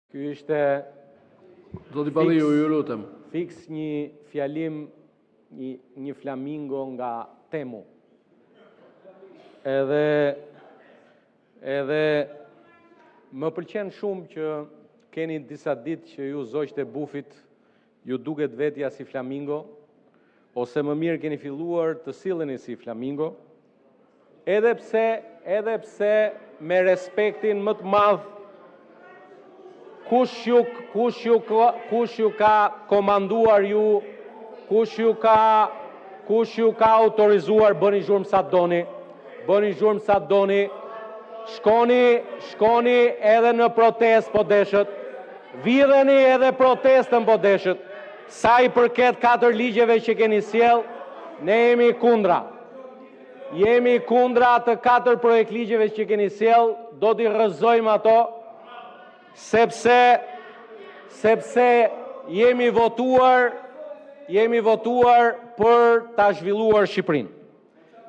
Ky ishte Zoti Balliu, ju lutem. Fiks një fjalim, një flamingo nga Temu. Edhe më pëlqen shumë që keni disa ditë që ju zogjt e bufit ju duket vetja si flamingo, ose më mirë keni filluar të silleni si flamingo, edhe pse me respektin më të madh kush ju ka komanduar ju, kush ju ka autorizuar, bëni zhurmë sa doni, shkoni edhe në protest po deshët, vidheni edhe protestën po deshët. Sa i përket 4 ligjeve që keni sjell, ne jemi kundra. Jemi kundra të 4 projekt ligjeve që keni sjell, do t'i rrëzojmë ato, sepse jemi votuar për ta zhvilluar Shqipërinë.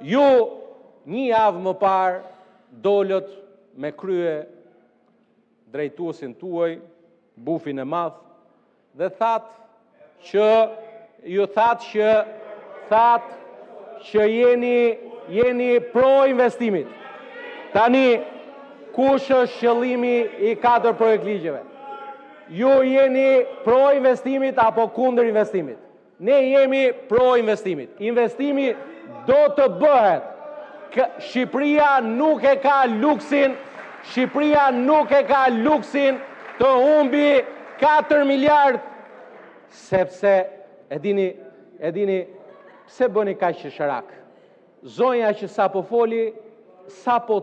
Ju një javë më parë dolët me krye drejtuesin tuaj, bufin e madh, dhe thatë që jeni pro investimit. Tani, kush është qëllimi i 4 projekt ligjeve? Ju jeni pro investimit apo kundër investimit? Ne jemi pro investimit. Investimi do të bëhet. Shqipëria nuk e ka luksin të humbi 4 miliard, sepse e dini pse bëni kaq shërak. Zonja që sapo foli, sapo